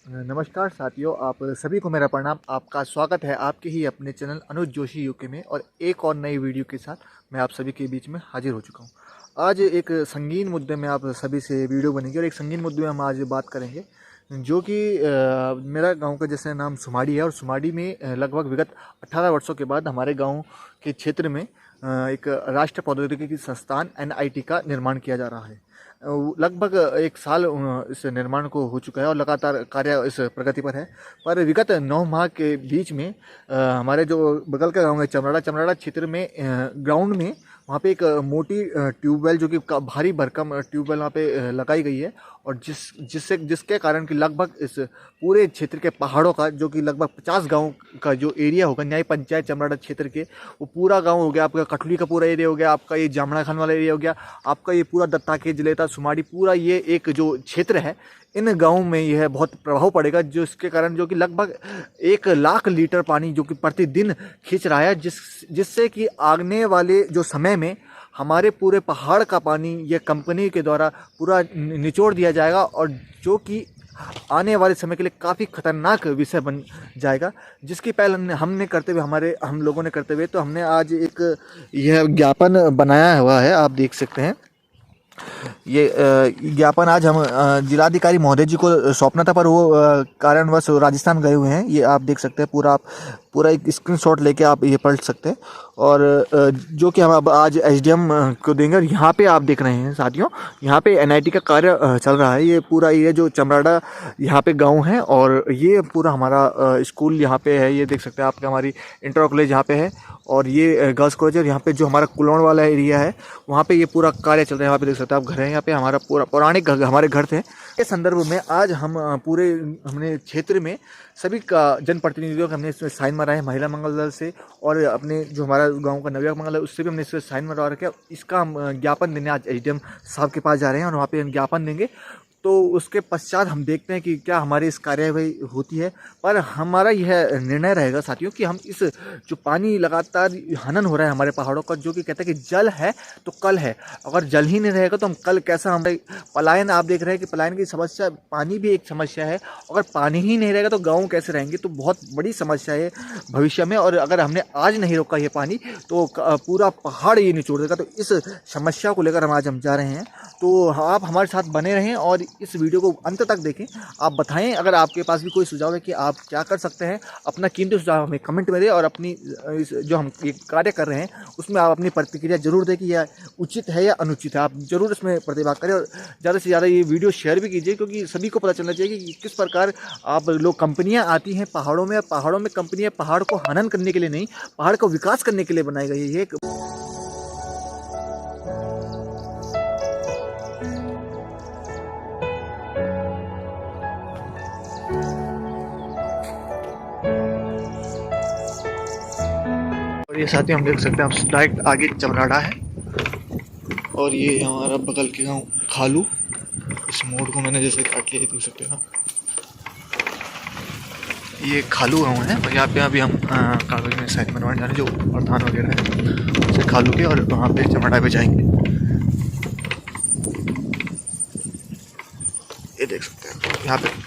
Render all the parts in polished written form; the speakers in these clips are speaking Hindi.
नमस्कार साथियों, आप सभी को मेरा प्रणाम। आपका स्वागत है आपके ही अपने चैनल अनुज जोशी यूके में, और एक और नई वीडियो के साथ मैं आप सभी के बीच में हाजिर हो चुका हूँ। आज एक संगीन मुद्दे में आप सभी से वीडियो बनेगी और एक संगीन मुद्दे में हम आज बात करेंगे, जो कि मेरा गांव का जैसे नाम सुमाड़ी है, और सुमाड़ी में लगभग विगत 18 वर्षों के बाद हमारे गाँव के क्षेत्र में एक राष्ट्रीय प्रौद्योगिकी संस्थान NIT का निर्माण किया जा रहा है। लगभग एक साल इस निर्माण को हो चुका है और लगातार कार्य इस प्रगति पर है। पर विगत 9 माह के बीच में हमारे जो बगल का गांव है चमराड़ा क्षेत्र में ग्राउंड में वहाँ पे एक मोटी ट्यूबवेल, जो कि भारी भरकम ट्यूबवेल वहाँ पे लगाई गई है, और जिसके कारण कि लगभग इस पूरे क्षेत्र के पहाड़ों का, जो कि लगभग 50 गांव का जो एरिया होगा न्याय पंचायत चमराड़ा क्षेत्र के, वो पूरा गांव हो गया आपका। कटुली का पूरा एरिया हो गया आपका, ये जामड़ा खान वाला एरिया हो गया आपका, ये पूरा दत्ता के जलेता सुमाड़ी पूरा ये एक जो क्षेत्र है, इन गाँव में यह बहुत प्रभाव पड़ेगा, जो इसके कारण जो कि लगभग 1 लाख लीटर पानी जो कि प्रतिदिन खींच रहा है, जिससे कि आने वाले जो समय में हमारे पूरे पहाड़ का पानी ये कंपनी के द्वारा पूरा निचोड़ दिया जाएगा, और जो कि आने वाले समय के लिए काफ़ी खतरनाक विषय बन जाएगा। जिसकी पहल हम लोगों ने करते हुए तो हमने आज एक यह ज्ञापन बनाया हुआ है, आप देख सकते हैं। ये ज्ञापन आज हम जिलाधिकारी महोदय जी को सौंपना था, पर वो कारणवश राजस्थान गए हुए हैं। ये आप देख सकते हैं, पूरा एक स्क्रीनशॉट लेके आप ये पढ़ सकते हैं, और जो कि हम अब आज SDM को देंगे। और यहाँ पे आप देख रहे हैं साथियों, यहाँ पे NIT का कार्य चल रहा है। ये पूरा ये जो चमराड़ा यहाँ पे गांव है, और ये पूरा हमारा स्कूल यहाँ पे है। ये देख सकते हैं आपका, हमारी इंटर कॉलेज यहाँ पे है, और ये गर्ल्स कॉलेज। और यहाँ पे जो हमारा कुलौन वाला एरिया है, वहाँ पे ये पूरा कार्य चल रहा है। यहाँ पे देख सकते हैं आप, घर है यहाँ पे, हमारा पूरा पौराणिक हमारे घर थे। इस संदर्भ में आज हम हमने क्षेत्र में सभी का जनप्रतिनिधियों का हमने इसमें साइन मरा है, महिला मंगल दल से, और अपने जो हमारा गांव का नवयुवक मंगल है उससे भी हमने इसमें साइन मरवा रखे। इसका हम ज्ञापन देने आज SDM साहब के पास जा रहे हैं, और वहाँ पे हम ज्ञापन देंगे। तो उसके पश्चात हम देखते हैं कि क्या हमारी इस कार्यवाही होती है। पर हमारा यह निर्णय रहेगा साथियों कि हम इस जो पानी लगातार हनन हो रहा है हमारे पहाड़ों का, जो कि कहते हैं कि जल है तो कल है, अगर जल ही नहीं रहेगा तो हम कल कैसा, हमारे पलायन आप देख रहे हैं कि पलायन की समस्या, पानी भी एक समस्या है। अगर पानी ही नहीं रहेगा तो गाँव कैसे रहेंगे, तो बहुत बड़ी समस्या है भविष्य में। और अगर हमने आज नहीं रोका ये पानी तो पूरा पहाड़ ये निचोड़ देगा। तो इस समस्या को लेकर हम जा रहे हैं। तो आप हमारे साथ बने रहें और इस वीडियो को अंत तक देखें। आप बताएं अगर आपके पास भी कोई सुझाव है कि आप क्या कर सकते हैं, अपना कीमती सुझाव हमें कमेंट में दें, और अपनी जो हम ये कार्य कर रहे हैं उसमें आप अपनी प्रतिक्रिया जरूर दें कि यह उचित है या अनुचित है। आप जरूर इसमें प्रतिभाग करें, और ज़्यादा से ज़्यादा ये वीडियो शेयर भी कीजिए, क्योंकि सभी को पता चलना चाहिए कि किस प्रकार आप लोग कंपनियाँ आती हैं पहाड़ों में कंपनियाँ पहाड़ को हनन करने के लिए नहीं, पहाड़ को विकास करने के लिए बनाई गई है। ये एक और ये साथी हम देख सकते हैं, आप डायरेक्ट आगे चमराड़ा है, और ये हमारा बगल के गांव खालू। इस मोड़ को मैंने जैसे काट लिया, देख सकते हैं आप, ये खालू गांव है। और यहाँ पे अभी हम कागज में साइन बनवाने जा रहे हैं, जो प्रधान वगैरह है उसे खालू के, और वहाँ पे चमराड़ा पे जाएंगे। ये देख सकते हैं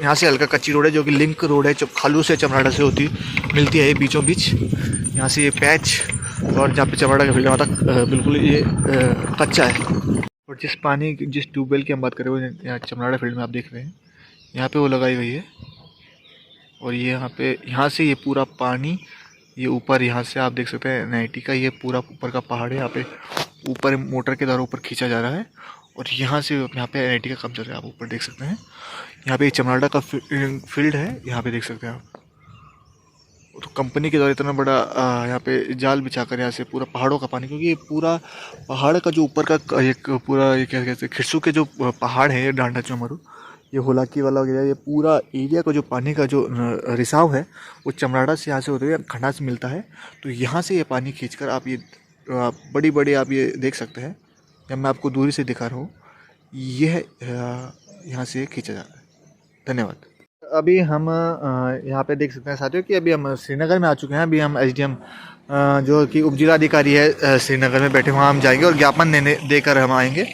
यहाँ से हल्का कच्ची रोड है, जो कि लिंक रोड है, जो खालू से चमराड़ा से मिलती है, ये बीचों बीच। यहाँ से ये पैच, और जहाँ पे चमराड़ा का फील्ड है वहाँ तक बिल्कुल ये कच्चा है। और जिस ट्यूबवेल की हम बात करें वो यहाँ चमराड़ा फील्ड में आप देख रहे हैं, यहाँ पे वो लगाई गई है। और ये यहाँ से ये पूरा पानी ये ऊपर, यहाँ से आप देख सकते हैं NIT का ये पूरा ऊपर का पहाड़ है, यहाँ पे ऊपर मोटर के द्वारा ऊपर खींचा जा रहा है। और यहाँ पे NIT का काम चल रहा है, आप ऊपर देख सकते हैं। यहाँ पे चमराड़ा का फील्ड है, यहाँ पे देख सकते हैं आप। तो कंपनी के द्वारा इतना बड़ा यहाँ पे जाल बिछाकर यहाँ से पूरा पहाड़ों का पानी, क्योंकि ये पूरा पहाड़ का जो ऊपर का एक पूरा ये क्या कहते हैं, खिरसू के जो पहाड़ है, ये डांडा चमरू, ये होलाकी वाला वगैरह, ये पूरा एरिया का जो पानी का जो रिसाव है वो चमराड़ा से यहाँ से होते हुए खंडा से मिलता है। तो यहाँ से ये पानी खींचकर आप ये बड़ी आप ये देख सकते हैं, जब मैं आपको दूरी से दिखा रहा हूँ, यह यहाँ से खींचा जा रहा है। धन्यवाद। अभी हम यहाँ पे देख सकते हैं साथियों कि अभी हम श्रीनगर में आ चुके हैं। अभी हम SDM जो कि उप जिलाधिकारी है श्रीनगर में बैठे, वहाँ हम जाएंगे और ज्ञापन देकर हम आएंगे।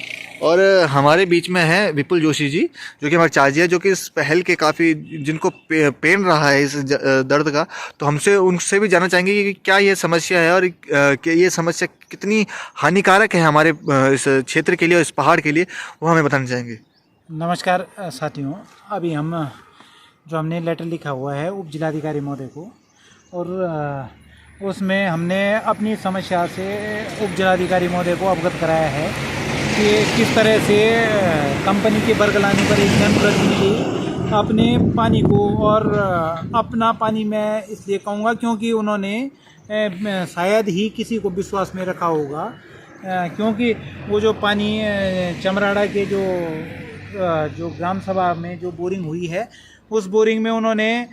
और हमारे बीच में है विपुल जोशी जी, जो कि हमारे चाची है, जो कि इस पहल के काफ़ी जिनको पेन रहा है इस दर्द का। तो हमसे उनसे भी जानना चाहेंगे कि क्या ये समस्या है और कि ये समस्या कितनी हानिकारक है हमारे इस क्षेत्र के लिए और इस पहाड़ के लिए, वो हमें बताना चाहेंगे। नमस्कार साथियों, अभी जो हमने लेटर लिखा हुआ है उप जिलाधिकारी महोदय को, और उसमें हमने अपनी समस्या से उप जिलाधिकारी महोदय को अवगत कराया है कि किस तरह से कंपनी के बरगलाने पर एक जनप्रतिनिधि अपने पानी को, और अपना पानी मैं इसलिए कहूँगा क्योंकि उन्होंने शायद ही किसी को विश्वास में रखा होगा, क्योंकि वो जो पानी चमराड़ा के जो ग्राम सभा में जो बोरिंग हुई है, उस बोरिंग में उन्होंने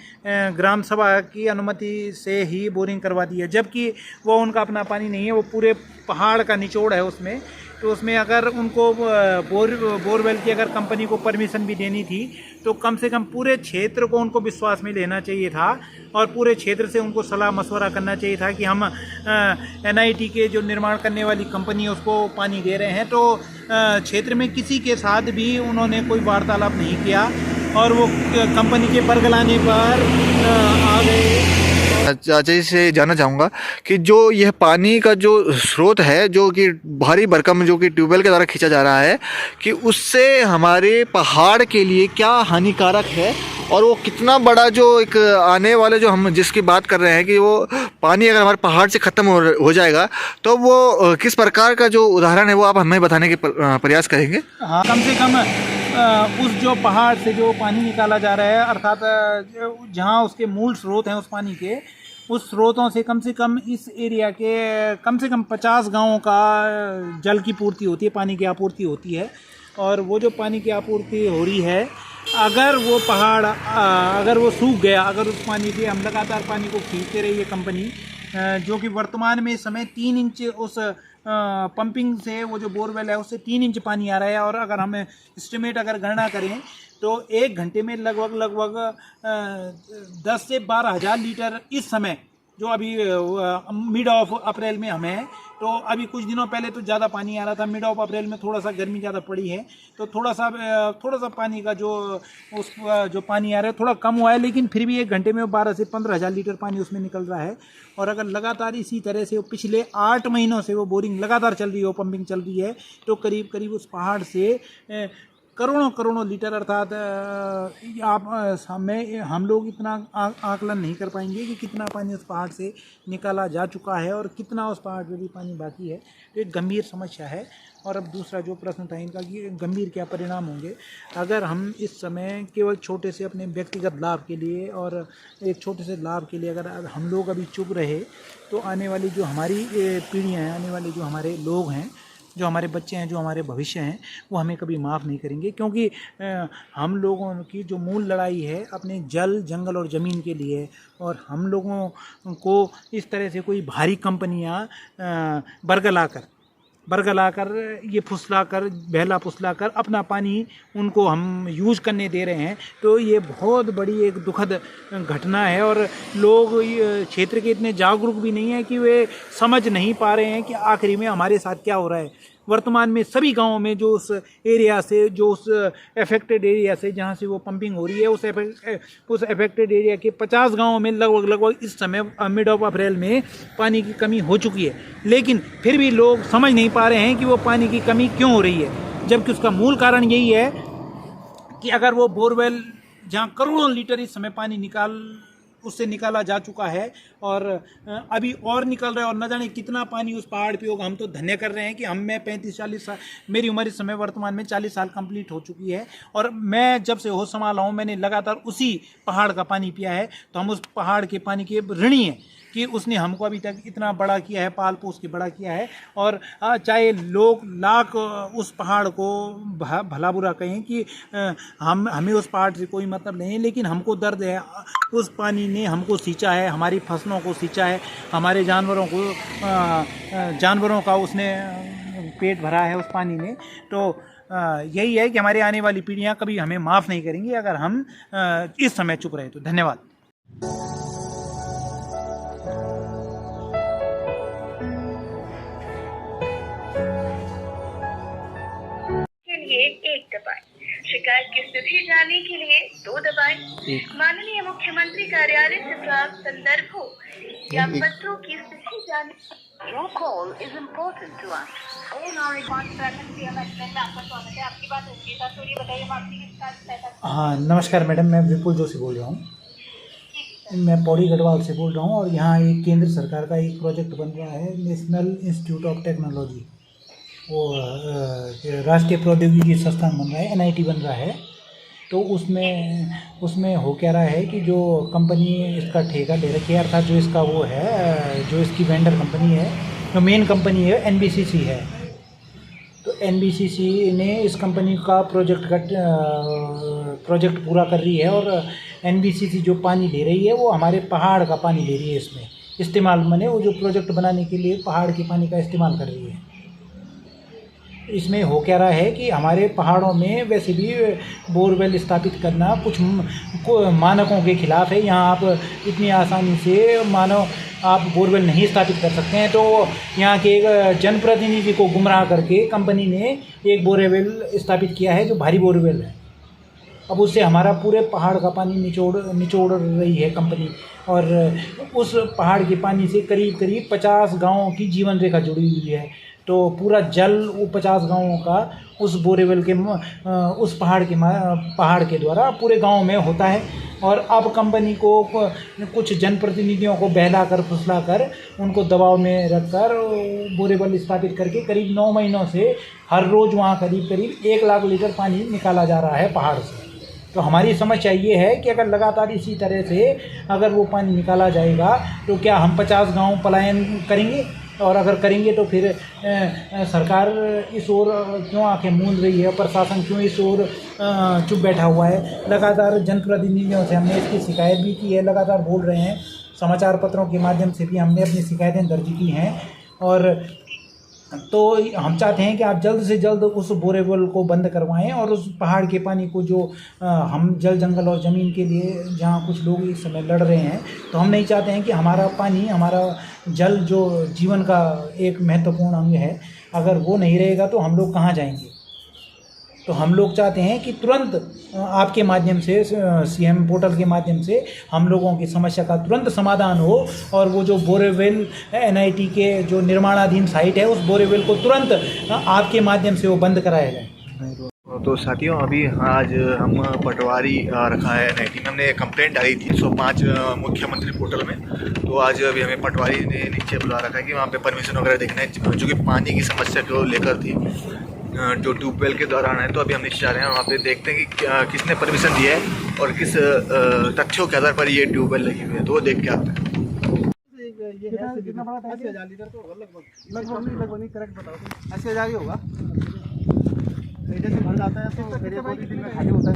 ग्राम सभा की अनुमति से ही बोरिंग करवा दी है, जबकि वो उनका अपना पानी नहीं है, वो पूरे पहाड़ का निचोड़ है उसमें। तो उसमें अगर उनको बोरवेल की अगर कंपनी को परमिशन भी देनी थी तो कम से कम पूरे क्षेत्र को उनको विश्वास में लेना चाहिए था, और पूरे क्षेत्र से उनको सलाह मशवरा करना चाहिए था कि हम NIT के जो निर्माण करने वाली कंपनी है उसको पानी दे रहे हैं। तो क्षेत्र में किसी के साथ भी उन्होंने कोई वार्तालाप नहीं किया, और वो कंपनी के बरगलाने पर आ गए। चाचा जी से जानना चाहूँगा कि जो यह पानी का जो स्रोत है, जो कि भारी भरकम जो कि ट्यूबवेल के द्वारा खींचा जा रहा है, कि उससे हमारे पहाड़ के लिए क्या हानिकारक है, और वो कितना बड़ा जो एक आने वाले जो हम जिसकी बात कर रहे हैं कि वो पानी अगर हमारे पहाड़ से ख़त्म हो जाएगा तो वो किस प्रकार का जो उदाहरण है वो आप हमें बताने के प्रयास करेंगे। हाँ, कम से कम उस जो पहाड़ से जो पानी निकाला जा रहा है, अर्थात जहाँ उसके मूल स्रोत हैं उस पानी के, उस स्रोतों से कम इस एरिया के कम से कम 50 गांवों का जल की पूर्ति होती है, पानी की आपूर्ति होती है। और वो जो पानी की आपूर्ति हो रही है, अगर वो पहाड़ अगर वो सूख गया, अगर उस पानी के हम लगातार पानी को खींचते रही है कंपनी, जो कि वर्तमान में इस समय 3 इंच उस पंपिंग से, वो जो बोरवेल है उससे 3 इंच पानी आ रहा है, और अगर हम एस्टिमेट अगर गणना करें तो 1 घंटे में लगभग 10 से 12 हज़ार लीटर इस समय, जो अभी मिड ऑफ अप्रैल में हमें, तो अभी कुछ दिनों पहले तो ज़्यादा पानी आ रहा था, मिड ऑफ अप्रैल में थोड़ा सा गर्मी ज़्यादा पड़ी है, तो थोड़ा सा पानी का जो पानी आ रहा है थोड़ा कम हुआ है, लेकिन फिर भी 1 घंटे में 12 से 15 हज़ार लीटर पानी उसमें निकल रहा है। और अगर लगातार इसी तरह से पिछले 8 महीनों से वो बोरिंग लगातार चल रही है, वो पंपिंग चल रही है, तो करीब उस पहाड़ से करोड़ों लीटर, अर्थात हम लोग इतना आकलन नहीं कर पाएंगे कि कितना पानी उस पहाड़ से निकाला जा चुका है और कितना उस पहाड़ पे भी पानी बाकी है। तो एक गंभीर समस्या है। और अब दूसरा जो प्रश्न था इनका कि गंभीर क्या परिणाम होंगे अगर हम इस समय केवल छोटे से अपने व्यक्तिगत लाभ के लिए, और एक छोटे से लाभ के लिए अगर हम लोग अभी चुप रहे, तो आने वाली जो हमारी पीढ़ियाँ हैं, आने वाले जो हमारे लोग हैं, जो हमारे बच्चे हैं, जो हमारे भविष्य हैं, वो हमें कभी माफ़ नहीं करेंगे। क्योंकि हम लोगों की जो मूल लड़ाई है अपने जल, जंगल और ज़मीन के लिए, और हम लोगों को इस तरह से कोई भारी कंपनियां बरगलाकर ये बहला फुसलाकर अपना पानी उनको हम यूज़ करने दे रहे हैं, तो ये बहुत बड़ी एक दुखद घटना है। और लोग क्षेत्र के इतने जागरूक भी नहीं हैं कि वे समझ नहीं पा रहे हैं कि आखिरी में हमारे साथ क्या हो रहा है। वर्तमान में सभी गांवों में जो उस एरिया से, जो उस अफेक्टेड एरिया से जहां से वो पंपिंग हो रही है, उस अफेक्टेड एरिया के 50 गांवों में लगभग इस समय मिड ऑफ अप्रैल में पानी की कमी हो चुकी है। लेकिन फिर भी लोग समझ नहीं पा रहे हैं कि वो पानी की कमी क्यों हो रही है, जबकि उसका मूल कारण यही है कि अगर वो बोरवेल जहाँ करोड़ों लीटर इस समय पानी उससे निकाला जा चुका है, और अभी और निकल रहा है, और न जाने कितना पानी उस पहाड़ पे होगा। हम तो धन्य कर रहे हैं कि मैं 35-40 साल, मेरी उम्र इस समय वर्तमान में 40 साल कंप्लीट हो चुकी है, और मैं जब से होश संभाला हूँ मैंने लगातार उसी पहाड़ का पानी पिया है। तो हम उस पहाड़ के पानी के ऋणी हैं कि उसने हमको अभी तक इतना बड़ा किया है, पाल पोस के बड़ा किया है। और चाहे लोग लाख उस पहाड़ को भला बुरा कहें कि हमें उस पहाड़ से कोई मतलब नहीं है, लेकिन हमको दर्द है। उस पानी ने हमको सींचा है, हमारी फसलों को सींचा है, हमारे जानवरों का उसने पेट भरा है उस पानी ने। तो यही है कि हमारी आने वाली पीढ़ियां कभी हमें माफ़ नहीं करेंगी अगर हम इस समय चुप रहे। तो धन्यवाद। दबाएं। शिकायत की स्थिति जानने के लिए 2 दबाएं। माननीय मुख्यमंत्री कार्यालय से प्राप्त संदर्भों या पत्रों की स्थिति जानने। Your call is important to us. आपकी बात होगी तो ये बताइए हम आपकी किस कार्य से सहायता। हाँ नमस्कार मैडम, मैं विपुल जोशी बोल रहा हूँ। मैं पौड़ी गढ़वाल से बोल रहा हूँ और यहाँ एक केंद्र सरकार का एक प्रोजेक्ट बन रहा है, नेशनल इंस्टीट्यूट ऑफ टेक्नोलॉजी, वो राष्ट्रीय प्रौद्योगिकी संस्थान बन रहा है, NIT बन रहा है। तो उसमें हो क्या रहा है कि जो कंपनी इसका ठेका ले रखी है, अर्थात जो इसका वो है, जो इसकी वेंडर कंपनी है, जो मेन कंपनी है NBCC है। तो NBCC ने इस कंपनी का प्रोजेक्ट पूरा कर रही है और NBCC जो पानी ले रही है वो हमारे पहाड़ का पानी ले रही है। इसमें इस्तेमाल माने वो जो प्रोजेक्ट बनाने के लिए पहाड़ के पानी का इस्तेमाल कर रही है। इसमें हो क्या रहा है कि हमारे पहाड़ों में वैसे भी बोरवेल स्थापित करना कुछ मानकों के खिलाफ है। यहाँ आप इतनी आसानी से आप बोरवेल नहीं स्थापित कर सकते हैं। तो यहाँ के एक जनप्रतिनिधि को गुमराह करके कंपनी ने एक बोरवेल स्थापित किया है जो भारी बोरवेल है। अब उससे हमारा पूरे पहाड़ का पानी निचोड़ रही है कंपनी, और उस पहाड़ के पानी से करीब 50 गाँवों की जीवन रेखा जुड़ी हुई है। तो पूरा जल वो 50 गाँवों का उस बोरेवेल के उस पहाड़ के द्वारा पूरे गांव में होता है। और अब कंपनी को कुछ जनप्रतिनिधियों को बहलाकर फुसलाकर उनको दबाव में रखकर बोरेवेल स्थापित करके करीब 9 महीनों से हर रोज़ वहाँ करीब 1 लाख लीटर पानी निकाला जा रहा है पहाड़ से। तो हमारी समस्या ये है कि अगर लगातार इसी तरह से अगर वो पानी निकाला जाएगा तो क्या हम 50 गाँव पलायन करेंगे? और अगर करेंगे तो फिर सरकार इस ओर क्यों आंखें मूंद रही है, प्रशासन क्यों इस ओर चुप बैठा हुआ है? लगातार जनप्रतिनिधियों से हमने इसकी शिकायत भी की है, लगातार बोल रहे हैं, समाचार पत्रों के माध्यम से भी हमने अपनी शिकायतें दर्ज की हैं। और तो हम चाहते हैं कि आप जल्द से जल्द उस बोरेवेल को बंद करवाएं और उस पहाड़ के पानी को जो हम जल जंगल और ज़मीन के लिए जहां कुछ लोग इस समय लड़ रहे हैं, तो हम नहीं चाहते हैं कि हमारा पानी, हमारा जल जो जीवन का एक महत्वपूर्ण अंग है, अगर वो नहीं रहेगा तो हम लोग कहाँ जाएंगे। तो हम लोग चाहते हैं कि तुरंत आपके माध्यम से, CM पोर्टल के माध्यम से हम लोगों की समस्या का तुरंत समाधान हो और वो जो बोरेवेल NIT के जो निर्माणाधीन साइट है उस बोरेवेल को तुरंत आपके माध्यम से वो बंद कराया जाए। तो साथियों, अभी आज हम पटवारी रखा है NIT में। हमने कंप्लेंट डाली थी 105 मुख्यमंत्री पोर्टल में। तो आज अभी हमें पटवारी ने नीचे बुला रखा है कि वहाँ पे परमिशन वगैरह देखना है, जो कि पानी की समस्या को लेकर थी, जो ट्यूबवेल के दौरान है। तो अभी हम नीचे जा रहे हैं, वहाँ पे देखते हैं कि किसने परमिशन दिया है और किस तथ्यों के आधार पर ये ट्यूबवेल लगी हुई है। तो वो देख के आते हैं। कितना बड़ा था? 80,000 लीटर तो लगभग नहीं, करेक्ट बताओ। 80,000 ही होगा। जैसे भर जाता है तो फिर 2 दिन में खाली होता है।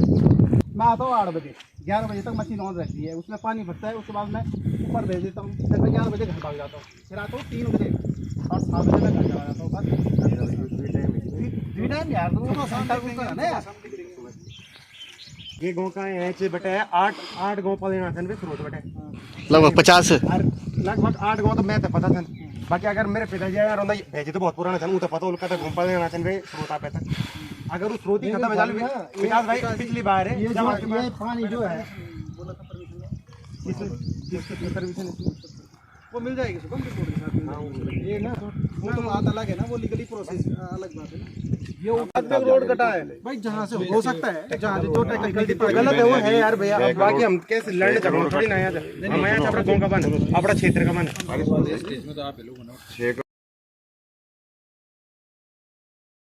मैं आता हूँ 8 बजे, 11 बजे तक मशीन ऑन रहती है, उसमें पानी भरता है। उसके बाद मैं ऊपर भेज देता हूँ, फिर मैं 11 बजे घर भाग जाता हूँ, फिर आता हूँ 3 बजे और 7 बजे तक घर चला जाता हूँ। बस टाइम यार, तो ये गाँव का बटे 8 गाँव पलेना था स्रोत बटे लगभग 50 लगभग 8 गाँव तो मैं तो पता था। बाकी अगर मेरे पिताजी यार भेजे तो बहुत पुराना था, तो पता उनका घूम पलेना था स्रोत पे तक। अगर उस स्रोत ही खत्म हो जाए विकास भाई, पिछली बार है ये पानी जो है परमिशन वो मिल जाएगी सुबह रिपोर्ट के साथ। ये ना वो तो बात अलग है ना, वो लीगली प्रोसेस अलग बात है ना। ये रोड कटा है भाई, जहाँ से हो सकता है, जहाँ जो टेक्निकल गलत है वो है यार भैया। बाकी हम कैसे लड़ने चल थोड़ी ना, हम यहाँ अपना गाँव का बन, अपना क्षेत्र का बन।